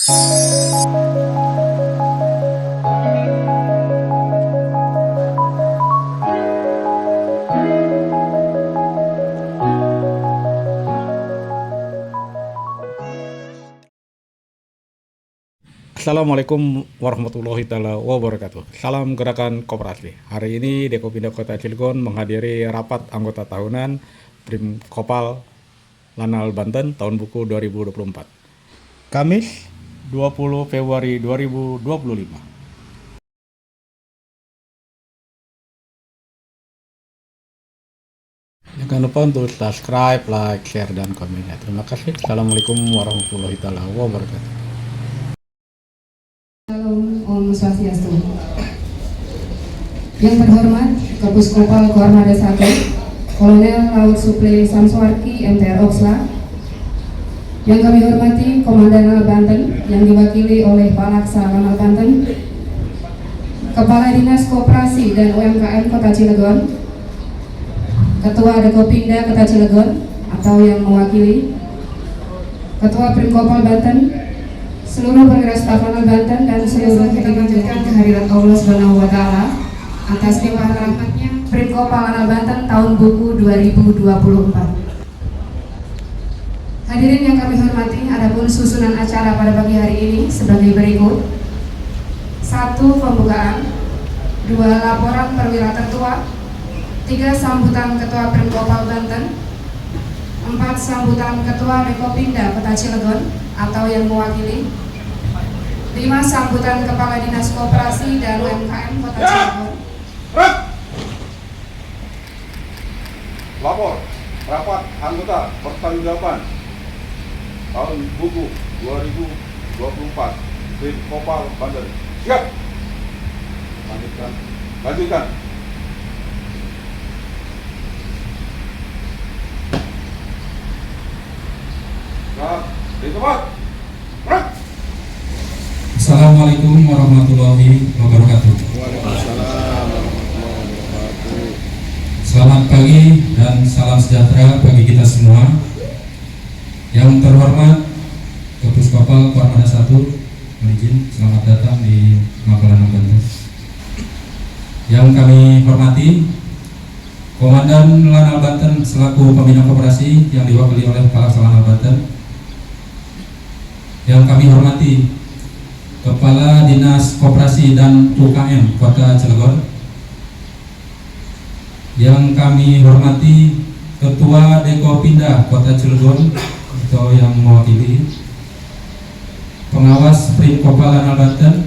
Assalamualaikum warahmatullahi taala wabarakatuh. Salam Gerakan Koperasi. Hari ini Dekopinda Kota Cilegon menghadiri rapat anggota tahunan Prim Kopal Lanal Banten tahun buku 2024. Kamis 20 Februari 2025. Jangan lupa untuk subscribe, like, share, dan komennya. Terima kasih. Assalamualaikum warahmatullahi taala wabarakatuh. Om Swastiastu. Yang terhormat Kapus Kopal Koarmada 1 Kolonel Laut Suple Samsuarki MTR Oksla. Yang kami hormati Komandan Lanal Banten yang diwakili oleh Palaksa Lanal Banten, Kepala Dinas Koperasi dan UMKM Kota Cilegon, Ketua Dekopinda Kota Cilegon atau yang mewakili, Ketua Primkopal Banten, seluruh perwira staf Lanal Banten, dan seluruh kita panjatkan kehadirat Allah Subhanahu wa taala atas limpahan rahmatnya Primkopal Lanal Banten tahun buku 2024. Hadirin yang kami hormati, adapun susunan acara pada pagi hari ini sebagai berikut: 1. Pembukaan, 2. Laporan perwira tertua, 3. Sambutan Ketua Primkopal Banten, 4. Sambutan Ketua Dekopinda Kota Cilegon atau yang mewakili, 5. Sambutan Kepala Dinas Koperasi dan UMKM Kota Cilegon. Lapor rapat anggota pertanggungjawaban tahun buku 2024 Prim Kopal Banten. Siap. Lanjutkan. Di tempat. Assalamualaikum warahmatullahi wabarakatuh. Selamat pagi dan salam sejahtera bagi kita semua. Yang terhormat Kapus Kopal Koarmada 1, izin selamat datang di Makalanang Banten. Yang kami hormati Komandan Lanal Banten selaku Pembina Koperasi yang diwakili oleh Palaksa Lanal Banten. Yang kami hormati Kepala Dinas Koperasi dan UKM Kota Cilegon. Yang kami hormati Ketua Dekopinda Kota Cilegon atau yang mewakili, pengawas Primkopal Lanal Banten,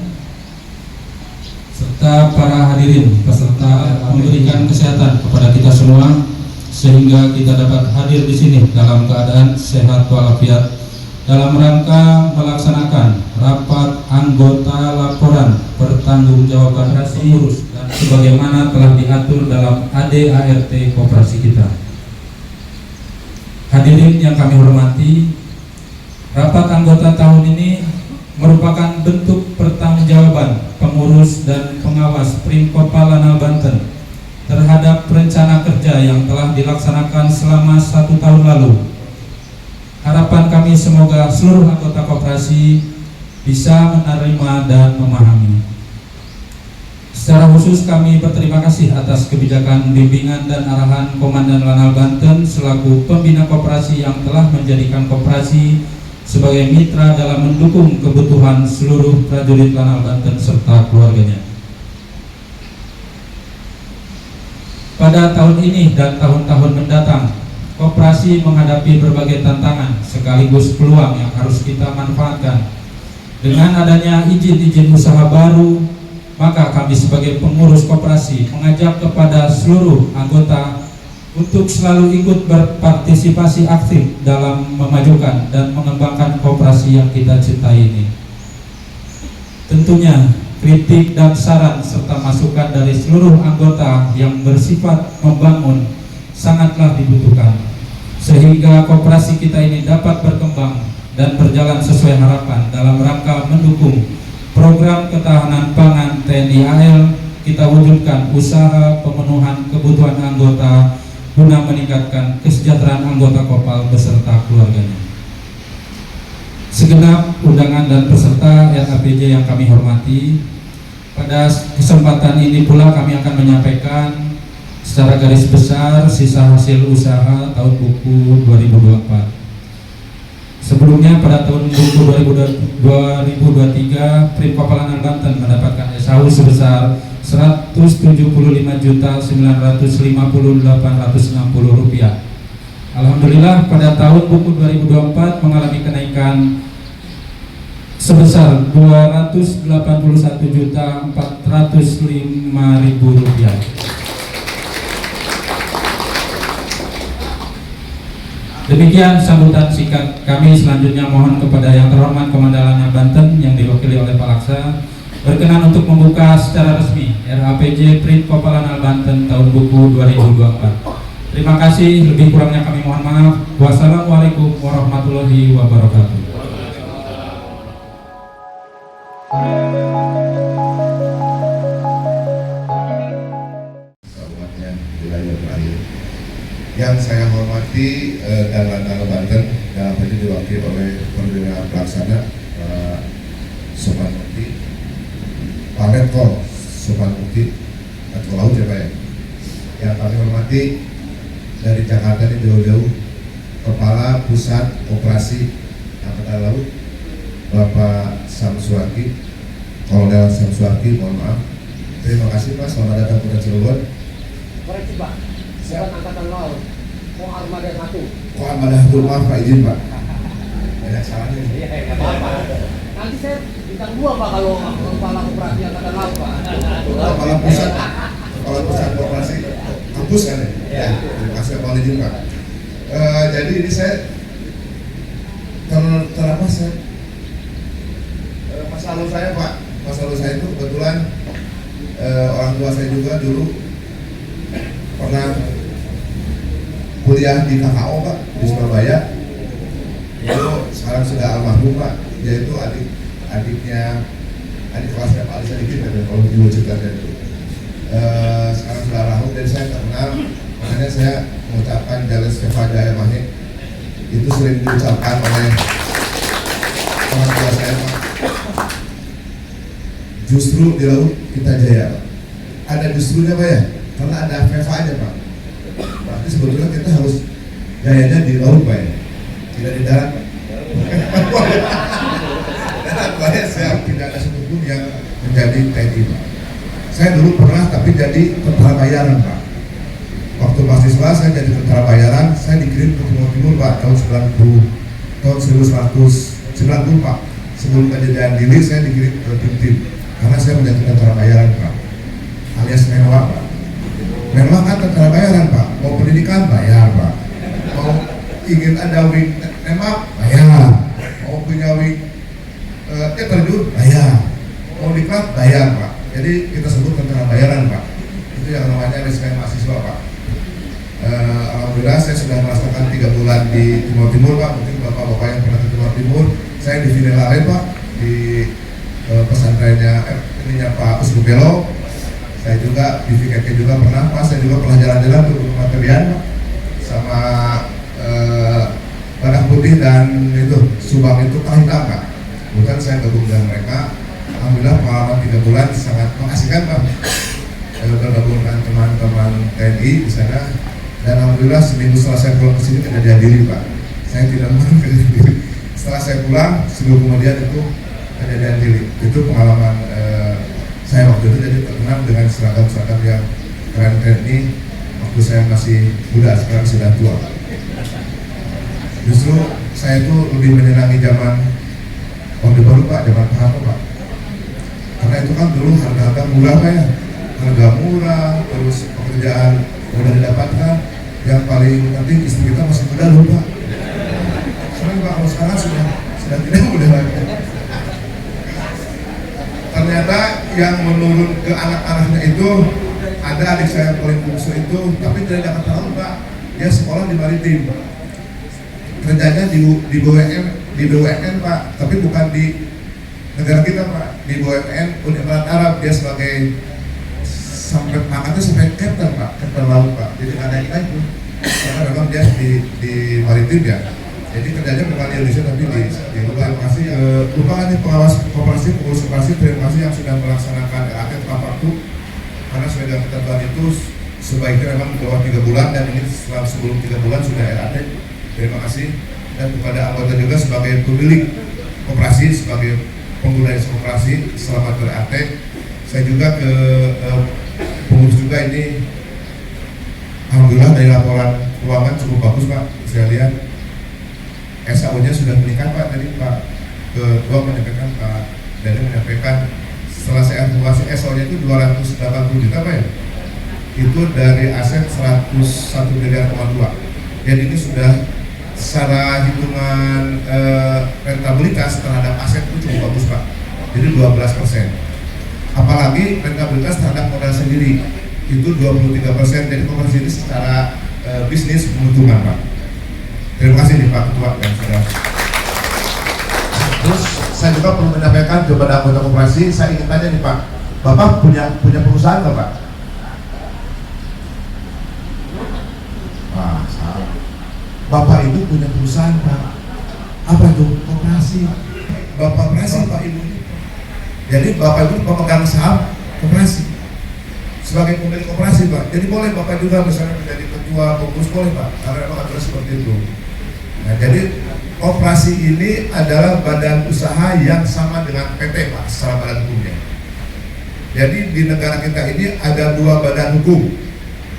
serta para hadirin peserta memberikan kesehatan kepada kita semua sehingga kita dapat hadir di sini dalam keadaan sehat walafiat dalam rangka melaksanakan rapat anggota laporan pertanggungjawaban pengurus dan sebagaimana telah diatur dalam ADART koperasi kita. Hadirin yang kami hormati, rapat anggota tahun ini merupakan bentuk pertanggungjawaban pengurus dan pengawas Primkopal Lanal Banten terhadap rencana kerja yang telah dilaksanakan selama 1 tahun lalu. Harapan kami semoga seluruh anggota koperasi bisa menerima dan memahami. Secara khusus kami berterima kasih atas kebijakan bimbingan dan arahan Komandan Lanal Banten selaku pembina koperasi yang telah menjadikan koperasi sebagai mitra dalam mendukung kebutuhan seluruh prajurit Lanal Banten serta keluarganya. Pada tahun ini dan tahun-tahun mendatang, koperasi menghadapi berbagai tantangan sekaligus peluang yang harus kita manfaatkan. Dengan adanya izin-izin usaha baru, maka kami sebagai pengurus koperasi mengajak kepada seluruh anggota untuk selalu ikut berpartisipasi aktif dalam memajukan dan mengembangkan koperasi yang kita cintai ini. Tentunya kritik dan saran serta masukan dari seluruh anggota yang bersifat membangun sangatlah dibutuhkan, sehingga koperasi kita ini dapat berkembang dan berjalan sesuai harapan dalam rangka mendukung program ketahanan pangan TNI AL. Kita wujudkan usaha pemenuhan kebutuhan anggota guna meningkatkan kesejahteraan anggota Kopal beserta keluarganya. segenap undangan dan peserta RAPJ yang kami hormati, pada kesempatan ini pula kami akan menyampaikan secara garis besar sisa hasil usaha tahun buku 2024. Sebelumnya pada tahun buku 2023, Prim Kopal Anal Banten mendapatkan SHU sebesar Rp175.950.860. Alhamdulillah pada tahun buku 2024 mengalami kenaikan sebesar Rp281.405.000. Demikian sambutan singkat kami. Selanjutnya mohon kepada yang terhormat Komandan Lanal Banten yang diwakili oleh Pak Laksa berkenan untuk membuka secara resmi RAPJ Prim Kopal Anal Banten tahun buku 2024. Terima kasih, lebih kurangnya kami mohon maaf. Wassalamualaikum warahmatullahi wabarakatuh. Yang saya hormati dan Lanal Banten dalam hal ini diwakili oleh Perwira Pelaksana Sopan Mukti, Pak Letkol Sopan Mukti, Letkol Laut ya Pak ya. Yang kami hormati dari Jakarta ini jauh-jauh, Kepala Pusat Operasi Angkatan Laut Bapak Samsuarki, Kolonel Samsuarki, mohon maaf. Terima kasih Pak, selamat datang ke Cilegon. Koreksi Pak, bukan Angkatan Laut, mau Armada 1. Kok Armada 1, maaf Pak, izin Pak. Banyak salahnya. Iya, nggak apa-apa. Nanti saya bintang 2 Pak kalau Kepala Operasi Angkatan Laut Pak. Kepala Pusat Operasi kampus kan ya? Ya. Terima kasih Pak izin Pak. Jadi ini saya terapa saya masa lalu saya Pak, masa lalu saya itu kebetulan orang tua saya juga dulu pernah kuliah di KKO Pak di Surabaya. Lalu sekarang sudah almarhum Pak. Dia itu adik kelasnya Pak Ali Sadikin kalau diwujudkan itu. Sekarang sudah almarhum dan saya tak kenal, makanya saya mengucapkan Jalan Seva Jaya Mahe itu sering diucapkan oleh orang tua saya Pak. Justru di laut kita jaya Pak. Ada justrunya Pak ya, karena ada Seva aja Pak. Berarti sebetulnya kita harus jayanya di laut Pak ya, tidak di darat Pak. Dan saya tidak ada satupun yang menjadi TNI Pak. Saya dulu pernah tapi jadi tentara bayaran Pak. Waktu mahasiswa saya jadi tentara bayaran, saya dikirim ke Timur Timur Pak tahun 1990 Pak. Sebelum kejadian diri saya dikirim ke tim-tim karena saya menjadi tentara bayaran Pak, alias menwa Pak. Menwa kan tentara bayaran Pak, mau pendidikan bayar Pak, mau ingin ada wing nembak bayar, mau punya wing terjun bayar, mau diklat bayar Pak. Jadi kita sebut tentara bayaran Pak. Itu yang namanya RSKM mahasiswa Pak. Alhamdulillah saya sudah merasakan 3 bulan di Timur Timur Pak. Mungkin bapak-bapak yang pernah ke Timur Timur, saya di Vinelare Pak, di pesantrennya ininya Pak Usbu Belo. Saya juga di VKK juga pernah Pak. Saya juga pernah jalan-jalan ke Materian Pak, sama Badak Putih dan itu Subang itu Kahitang Pak. Kemudian saya gabung dengan mereka. Alhamdulillah pengalaman 3 bulan sangat mengasihkan Pak. Bergabung dengan teman-teman TNI di sana. Dan alhamdulillah seminggu setelah saya pulang ke sini kejadian diri Pak. Saya tidak mau kejadian diri. Setelah saya pulang, seminggu kemudian itu kejadian diri. Itu pengalaman saya waktu itu, jadi terkenal dengan seragam-seragam yang keren TNI waktu saya masih muda, sekarang sudah tua. Justru saya itu lebih menyenangi zaman Orde Baru Pak, zaman Pak Harto Pak. Karena itu kan dulu harga-harga murah Pak ya, harga murah, terus pekerjaan mudah didapatkan. Yang paling penting istri kita masih muda loh Pak. Soalnya Pak kalau sekarang sudah tidak muda lagi. Ternyata yang menurun ke anak-anaknya itu ada adik saya paling bungsu itu, tapi tidak dapat tahu Pak. Dia sekolah di Maritim, kerjanya di BUMN Pak, tapi bukan di negara kita Pak, di BUMN Uni Emirat Arab. Dia sebagai sampai pangkatnya sampai kapten Pak, kapten laut Pak. Jadi ada itu karena memang dia di maritim ya. Jadi kerjanya bukan di Indonesia tapi di luar. Terima kasih lupa nih pengawas koperasi, pengurus koperasi, terima kasih yang sudah melaksanakan RAT tepat waktu. Karena sudah dalam ketentuan itu sebaiknya memang di bawah 3 bulan dan ini sebelum 3 bulan sudah RAT. Terima kasih dan kepada anggota juga sebagai pemilik koperasi, sebagai pengguna koperasi selamat ber-RAT. Saya juga ke pengurus juga ini, alhamdulillah dari laporan keuangan cukup bagus Pak. Saya lihat SAU-nya sudah meningkat Pak. Tadi Pak Ketua menyampaikan, Pak Dhani menyampaikan setelah saya evaluasi SAU-nya itu 280 juta Pak ya. Itu dari aset 101 miliar 2. Jadi ini sudah secara hitungan rentabilitas terhadap aset itu cukup bagus Pak. Jadi 12%. Apalagi rentabilitas terhadap modal sendiri itu 23%. Jadi koperasi ini secara bisnis menguntungkan Pak. Terima kasih nih Pak Ketua dan saudara. Terus saya juga perlu menyampaikan kepada anggota koperasi, saya ingin tanya nih Pak, Bapak punya perusahaan nggak Pak? Wah, salah. Bapak itu punya perusahaan Pak. Apa itu? Koperasi. Bapak koperasi Pak Ibu. Jadi Bapak itu pemegang saham koperasi. Sebagai pemilik koperasi Pak. Jadi boleh Bapak juga misalnya menjadi ketua pengurus boleh Pak. Karena memang aturan seperti itu. Nah, jadi koperasi ini adalah badan usaha yang sama dengan PT Pak, secara badan hukumnya. Jadi di negara kita ini ada 2 badan hukum,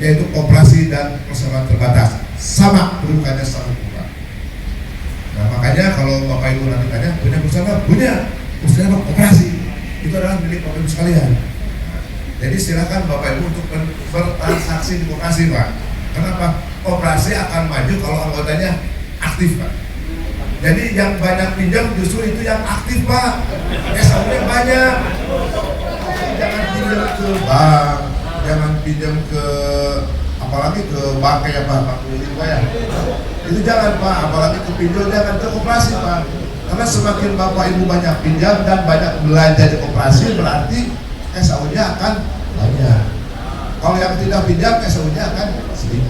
yaitu koperasi dan persamaan terbatas, sama kedudukannya secara hukum Pak. Nah makanya kalau Bapak Ibu nanti tanya punya perusahaan, punya perusahaan koperasi, itu adalah milik Bapak Ibu sekalian. Nah, jadi silakan Bapak Ibu untuk bertransaksi di koperasi Pak. Kenapa? Koperasi akan maju kalau anggotanya aktif Pak. Jadi yang banyak pinjam justru itu yang aktif Pak. SAU-nya banyak. Jangan pinjam ke bank, jangan pinjam ke apalagi ke bank kayak Pak Willy Pak ya. Itu jangan Pak, apalagi ke pinjol jangan ke koperasi Pak. Karena semakin Bapak Ibu banyak pinjam dan banyak belanja di koperasi berarti SAU-nya akan banyak. Kalau yang tidak pinjam SAU-nya akan sedikit.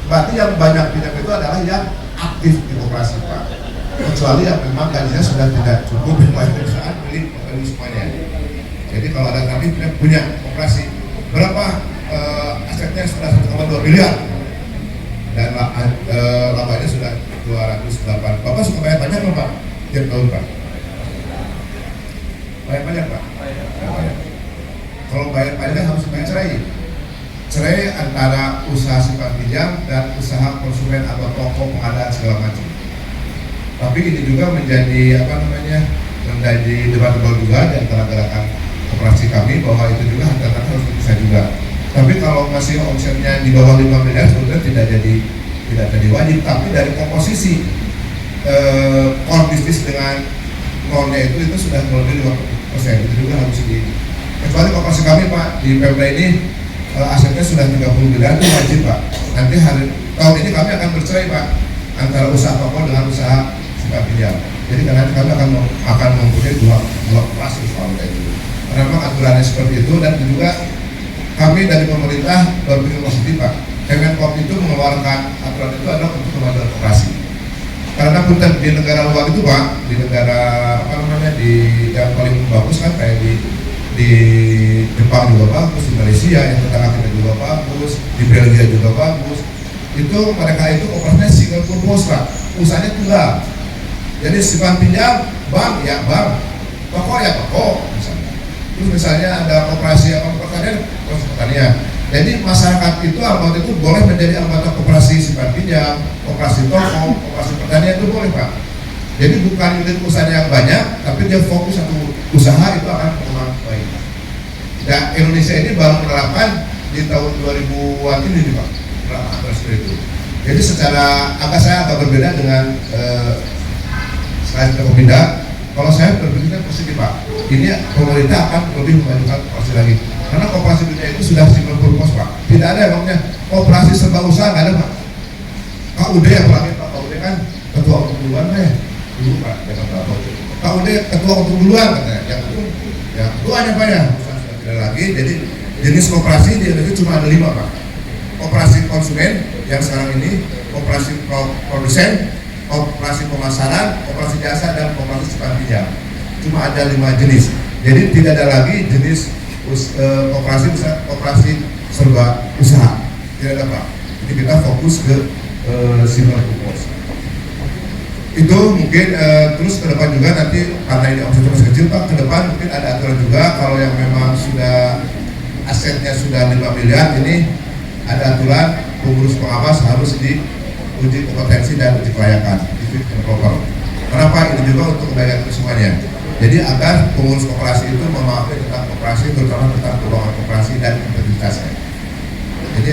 Berarti yang banyak pinjam itu adalah yang aktif di koperasi Pak. Kecuali yang memang gajinya sudah tidak cukup dengan perusahaan milik semuanya. Jadi kalau ada kami punya koperasi berapa asetnya sudah 1,2 miliar dan labanya sudah 208. Bapak suka bayar pajak Pak? Tiap tahun Pak? Bayar pajak Pak? Bayar. Kalau bayar pajak harus bayar cerai. Cerai antara usaha simpan pinjam dan usaha konsumen atau toko pengadaan segala macam. Tapi ini juga menjadi menjadi debatable juga di antara gerakan koperasi kami bahwa itu juga harga harus bisa juga. Tapi kalau masih omsetnya di bawah 5 miliar sebetulnya tidak jadi wajib. Tapi dari komposisi core bisnis dengan non-nya itu sudah lebih 50%. Itu juga harus kecuali koperasi kami Pak di Pemda ini asetnya sudah 30 miliar itu wajib Pak. Nanti tahun ini kami akan bercerai Pak antara usaha toko dengan usaha simpan pinjam. Jadi nanti kami akan mempunyai dua koperasi soal itu. Karena memang aturannya seperti itu dan juga kami dari pemerintah berpikir positif Pak. Kemenkoop itu mengeluarkan aturan itu adalah untuk kemajuan koperasi. Karena punten di negara luar itu Pak, di negara di yang paling bagus kan kayak di Jepang juga bagus, di Malaysia yang tetangga kita juga bagus, di Belgia juga bagus. Itu mereka itu operasinya single purpose Pak, usahanya tunggal. Jadi simpan pinjam bank ya bank, toko ya toko misalnya. Terus misalnya ada koperasi pertanian. Jadi masyarakat itu anggota itu boleh menjadi anggota koperasi simpan pinjam, koperasi toko, koperasi pertanian itu boleh Pak. Jadi bukan unit usaha yang banyak, tapi dia fokus satu usaha itu akan berkembang baik. Dan Indonesia ini baru menerapkan di tahun 2000-an ini Pak, menerapkan seperti itu. Jadi secara saya agak berbeda dengan saya sudah pindah. Kalau saya berpikir positif Pak, ini pemerintah akan lebih memajukan koperasi lagi. Karena koperasi dunia itu sudah single purpose Pak. Tidak ada yang namanya koperasi serba usaha, nggak ada Pak. KUD apalagi Pak, KUD kan ketua umum duluan ya. Dulu Pak, jangan berapa. KUD ketua umum duluan katanya. Yang itu, ya ketuanya Pak ya. Tidak lagi. Jadi jenis koperasi di Indonesia cuma ada 5 Pak. Koperasi konsumen yang sekarang ini, koperasi produsen, operasi pemasaran, operasi jasa, dan operasi simpan pinjam. Cuma ada 5 jenis. Jadi tidak ada lagi jenis operasi serba usaha. Tidak ada, Pak. Jadi kita fokus ke single purpose. Itu mungkin terus ke depan juga nanti karena ini omsetnya masih kecil, Pak, ke depan mungkin ada aturan juga kalau yang memang sudah asetnya sudah 5 miliar, ini ada aturan pengurus pengawas harus diuji kompetensi dan uji kelayakan di fit and proper. Kenapa? Ini juga untuk kebaikan kita semuanya. Jadi agar pengurus koperasi itu memahami tentang koperasi, terutama tentang keuangan koperasi dan integritasnya. Jadi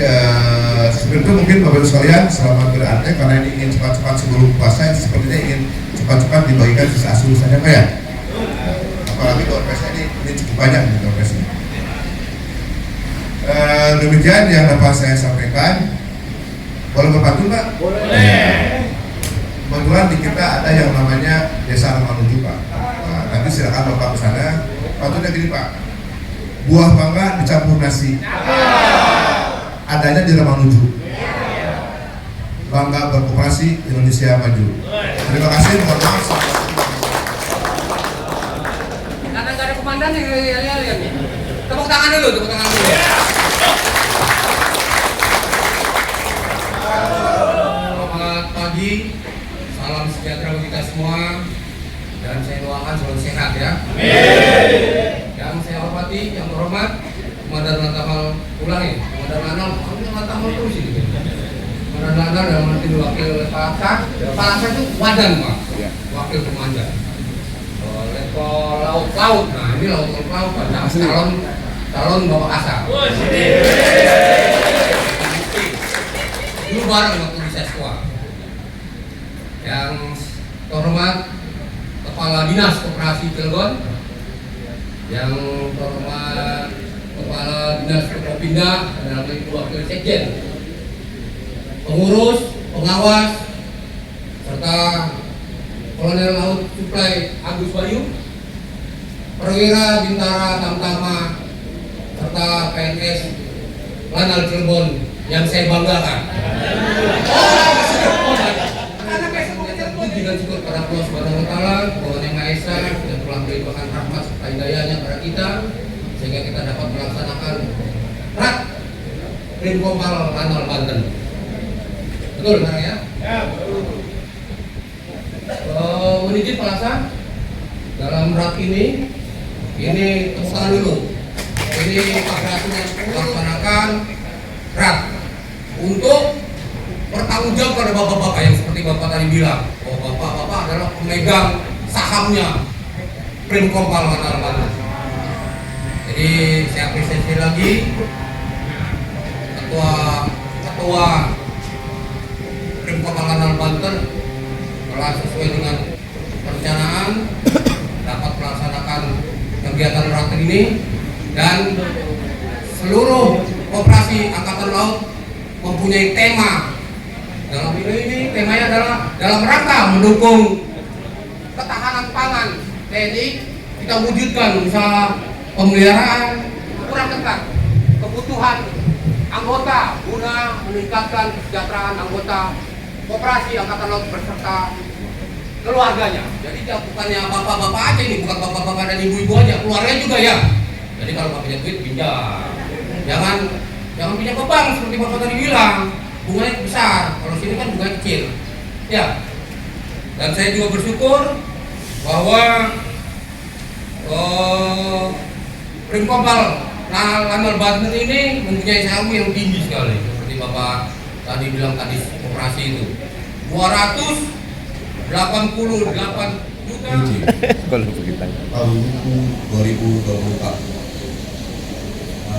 seperti itu mungkin Bapak Ibu sekalian, selamat berarti karena ini ingin cepat-cepat sebelum puasa, sepertinya ingin cepat-cepat dibagikan sisa asulusannya, Pak ya. Apalagi door prize ini cukup banyak nih door prize ini. Demikian yang dapat saya sampaikan. Boleh berpantun, Pak? Boleh. Kebetulan di kita ada yang namanya Desa Ramanuju, Pak. Nah, nanti silakan Bapak ke sana. Pantunnya gini, Pak. Buah mangga dicampur nasi. Adanya di Ramanuju. Bangga berkoperasi, Indonesia maju. Terima kasih. Mohon maaf. Karena nggak ada komandan yang lihat nih. Tepuk tangan dulu, tepuk tangan dulu. Selamat pagi, salam sejahtera bagi kita semua, dan saya doakan selalu sehat ya. Yang saya hormati, yang terhormat, Komandan Lantamal ulangi, Komandan Lantamal terus ini. Komandan Lantamal dalam arti wakil Palasa itu wadan, Pak, wakil komandan. Letkol laut, nah ini laut, Pak, calon Bapak Kasar. Dulu bareng waktu di Seswa. Yang terhormat Kepala Dinas Koperasi Cilegon, yang terhormat Kepala Dinas Kopinda, dalam itu wakil sekjen, pengurus, pengawas, serta Kolonel Laut Suplai Agus Bayu, Perwira Bintara Tamtama, serta PNS Lanal Cirebon yang saya banggakan. Karena dengan syukur pada Allah Subhanahu wa Ta'ala, Tuhan Yang Maha Esa, yang telah melimpahkan rahmat serta hidayahnya kepada kita, sehingga kita dapat melaksanakan rat Prim Kopal Lanal Banten. Betul, benar ya? Ya, betul. Unit Palasa dalam rat ini tepuk tangan dulu. Ini operasinya melaksanakan rat untuk bertanggung jawab pada bapak-bapak yang seperti bapak tadi bilang, bahwa bapak-bapak adalah pemegang sahamnya Prim Kopal Lanal Banten. Jadi saya apresiasi lagi ketua Prim Kopal Lanal Banten telah sesuai dengan perencanaan dapat melaksanakan kegiatan rat ini, dan seluruh operasi Angkatan Laut mempunyai tema. Dalam ini temanya adalah dalam rangka mendukung ketahanan pangan TNI, kita wujudkan usaha pemeliharaan kurang ketat kebutuhan anggota guna meningkatkan kesejahteraan anggota Koperasi Angkatan Laut beserta keluarganya. Jadi bukannya bapak-bapak aja ini, bukan bapak-bapak dan ibu-ibu aja, keluarganya juga ya. Jadi kalau bapak punya duit pinjam, jangan pinjam ke bank seperti bapak tadi bilang, bunganya besar. Kalau sini kan bunga kecil, ya. Dan saya juga bersyukur bahwa Prim Kopal Lanal Banten ini mempunyai saham yang tinggi sekali, seperti bapak tadi bilang tadi operasi itu 288 juta kalau begitu tahun 2024.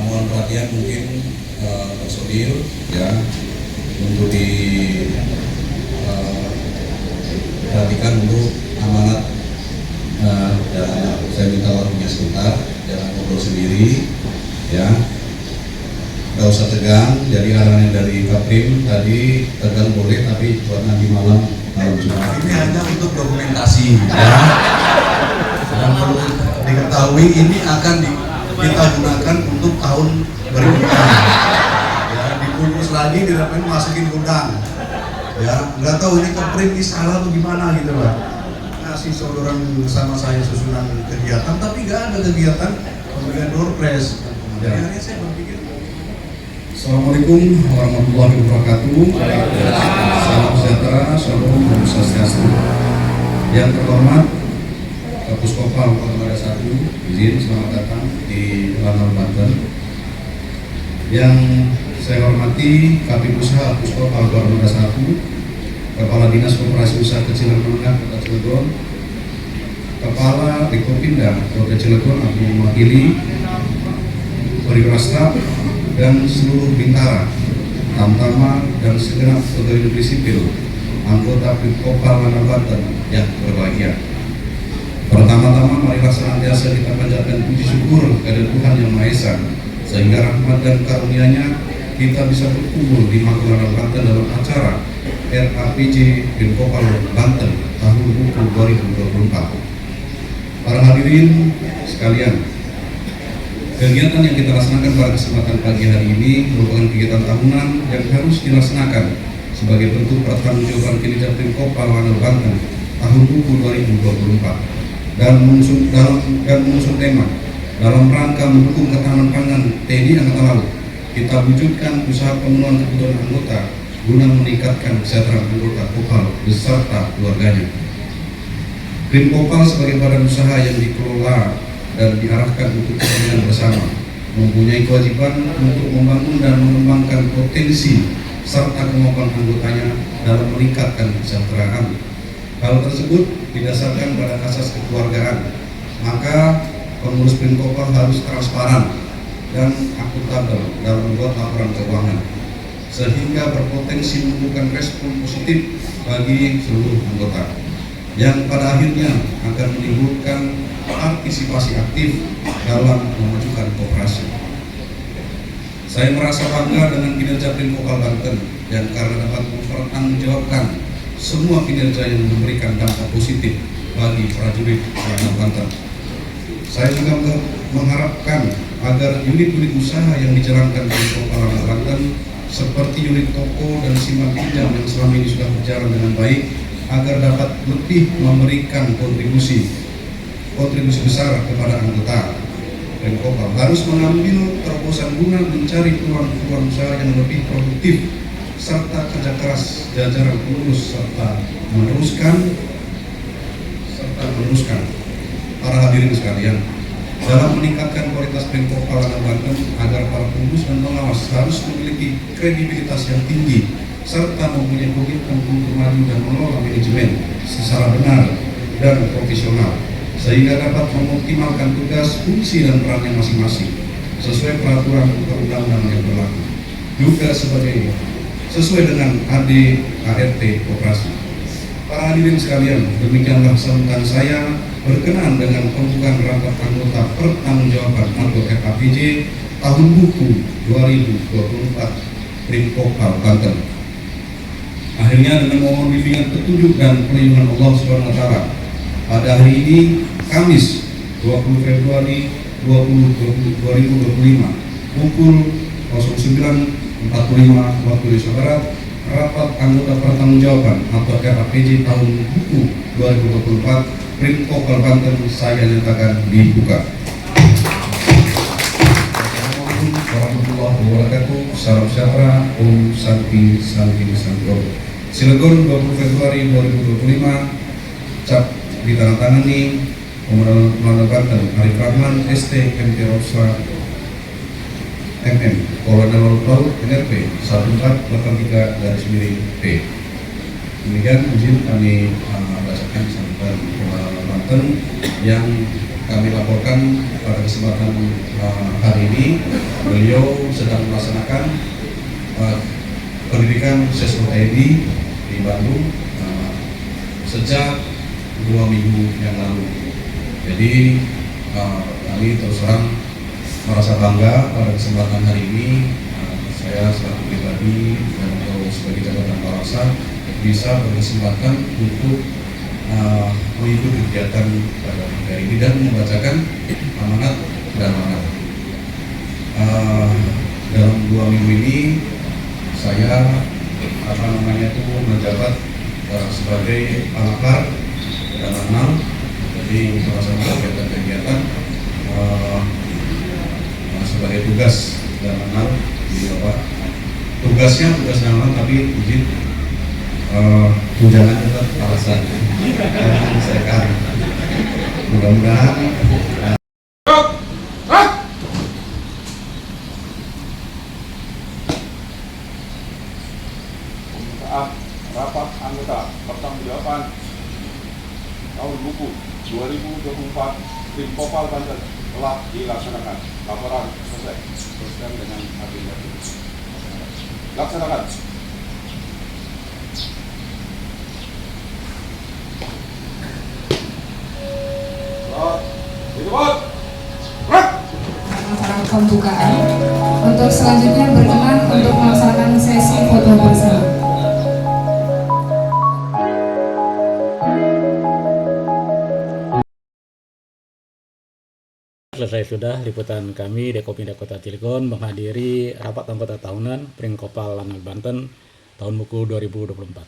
Mohon perhatian mungkin personil ya untuk diperhatikan untuk amanat. Dan saya minta waktunya sebentar, jangan ngobrol sendiri ya. Gak usah tegang, jadi arahan dari Kaprim tadi tegang boleh, tapi buat nanti malam Jumat. Ini hanya untuk dokumentasi ya. Dan perlu diketahui ini akan kita gunakan untuk tahun berikutnya. Ya, dibungkus lagi, tidak masukin gudang. Ya, nggak tahu ini Koprim ini salah atau gimana gitu Pak. Ngasih sodoran bersama saya susunan kegiatan, tapi nggak ada kegiatan pemberian door prize. Ya. Akhirnya saya berpikir, Assalamualaikum warahmatullahi wabarakatuh. Salam sejahtera, shalom, Om Swastiastu. Yang terhormat Kapus Kopal Kota Wadas 1, izin selamat datang di Lanal Banten. Yang saya hormati Kapit Usaha Kapus Kopal Kota Wadas 1, Kepala Dinas Koperasi Usaha Kecil dan Menengah Kota Cilegon, Kepala Dikopinda Kota Cilegon atau mewakili Perwira dan seluruh bintara, tamtama dan segenap pegawai negeri sipil, anggota Kopal Lanal Banten yang berbahagia. Pertama-tama marilah senantiasa kita panjatkan puji syukur kepada Tuhan Yang Maha Esa, sehingga rahmat dan karunia-Nya kita bisa berkumpul di Makam Lanal Banten dalam acara RAPJ Kopal Banten tahun buku 2024. Para hadirin sekalian, kegiatan yang kita laksanakan pada kesempatan pagi hari ini merupakan kegiatan tahunan yang harus dilaksanakan sebagai bentuk pertanggungjawaban kinerja Kopal Lanal Banten tahun buku 2024 dan mengusung tema dalam rangka mendukung ketahanan pangan TNI Angkatan Laut. Kita wujudkan usaha pemenuhan kebutuhan anggota guna meningkatkan kesejahteraan anggota Kopal beserta keluarganya. Krim Kopal sebagai badan usaha yang dikelola dan diarahkan untuk kepentingan bersama, mempunyai kewajiban untuk membangun dan mengembangkan potensi serta kemampuan anggotanya dalam meningkatkan kesejahteraan. Hal tersebut didasarkan pada asas kekeluargaan, maka pengurus Krim Kopal harus transparan dan akuntabel dalam membuat laporan keuangan, sehingga berpotensi menimbulkan respon positif bagi seluruh anggota, yang pada akhirnya akan menimbulkan partisipasi aktif dalam memajukan koperasi. Saya merasa bangga dengan kinerja Krim Kopal Banten dan karena dapat mempertanggungjawabkan semua kinerja yang memberikan dampak positif bagi prajurit Lanal Banten. Saya juga mengharapkan agar unit-unit usaha yang dijalankan Krim Kopal Lanal Banten seperti unit toko dan simpan pinjam yang selama ini sudah berjalan dengan baik agar dapat lebih memberikan kontribusi besar kepada anggota. Krim Kopal harus mengambil terobosan guna mencari peluang-peluang usaha yang lebih produktif serta kerja keras jajaran pengurus serta meneruskan. Para hadirin sekalian, dalam meningkatkan kualitas Krim Kopal Lanal Banten agar para pengurus dan pengawas harus memiliki kredibilitas yang tinggi serta mempunyai komitmen untuk maju dan mengelola manajemen secara benar dan profesional, sehingga dapat mengoptimalkan tugas, fungsi, dan perannya masing-masing sesuai peraturan perundang-undangan yang berlaku, juga sesuai dengan ADART Koperasi. Para hadirin sekalian, demikianlah sambutan saya berkenaan dengan pembukaan rapat anggota pertanggungjawaban atau RAPJ tahun buku 2024 Krim Kopal Banten. Akhirnya dengan mohon bimbingan petunjuk dan perlindungan Allah SWT, pada hari ini Kamis 20 Februari 2025 pukul 09.45 waktu Indonesia Barat, rapat anggota pertanggungjawaban atau RAPJ tahun buku 2024 Krim Kopal Banten saya nyatakan dibuka. Assalamualaikum warahmatullahi wabarakatuh. Salam sejahtera, Om Santi Santoro. Cilegon 20 Februari 2025. Cap ditandatangani Komandan Lanal Banten Arif Rahman ST MT Opsla MM Kolonel Laut NRP 1483-P. Demikian izin kami bacakan sambutan Komandan Banten yang kami laporkan pada kesempatan hari ini. Beliau sedang melaksanakan pendidikan Sesro TNI di Bandung sejak 2 minggu yang lalu. Jadi kami terus terang merasa bangga pada kesempatan hari ini saya selaku pribadi dan sebagai jabatan Palaksa bisa berkesempatan untuk mengikuti kegiatan pada hari ini dan membacakan amanat dan amanat. Dalam 2 minggu ini saya menjabat sebagai pelakar dan anal. Jadi salah satu kegiatan sebagai tugas dan anal di tugas dalam tapi izin tunjangan tetap alasan saya kan mudah-mudahan rapat anggota pertanggungjawaban tahun buku 2024 Prim Kopal Banten telah dilaksanakan. Laporan selesai. Teruskan dengan agenda ini. Laksanakan. Melaksanakan pembukaan. Untuk selanjutnya berkenan untuk melaksanakan sesi foto bersama. Selesai sudah liputan kami Dekopinda Kota Cilegon menghadiri rapat anggota tahunan Prim Kopal Lanal Banten tahun buku 2024.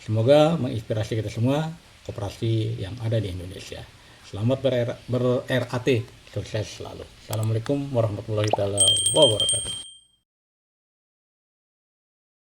Semoga menginspirasi kita semua koperasi yang ada di Indonesia. Selamat ber-RAT, sukses selalu. Assalamualaikum warahmatullahi wabarakatuh.